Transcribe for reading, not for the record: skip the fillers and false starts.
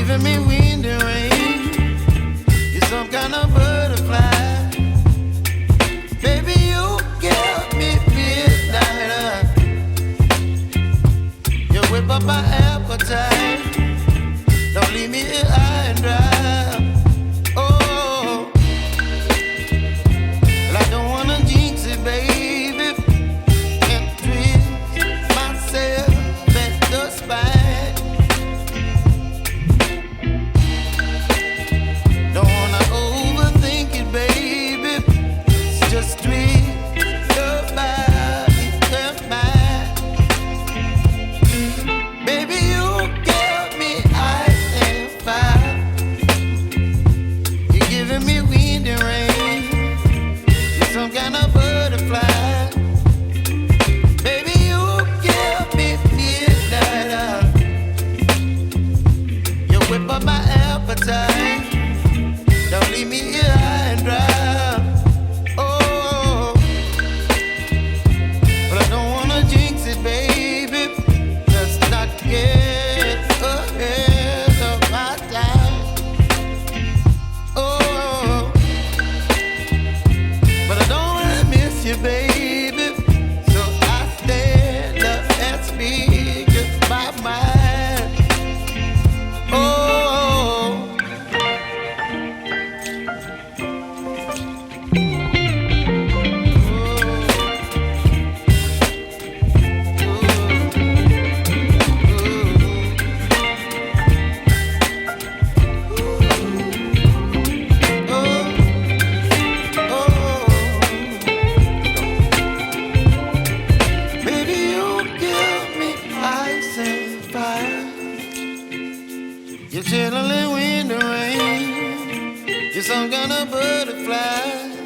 giving me wind and rain. You're some kind of butterfly. Baby, you give me midnight. You whip up my appetite. Don't leave me here high and dry. Oh, well, I don't wanna jinx it, baby. Can't twist myself at the spine. Don't wanna overthink it, baby. It's just twist your body and mine. Baby, you give me ice and fire. You're giving me wind and rain. You're some kind of butterfly. Baby, you give me midnight. You whip up my appetite. Don't leave me here high and dry. Oh, but I don't wanna jinx it, baby. Let's not get ahead of my time. Oh, but I don't wanna miss you, baby. So I stand up and speak my mind. Oh. Baby, you give me ice and fire. You're chilling in wind and rain. You're some kind of butterfly.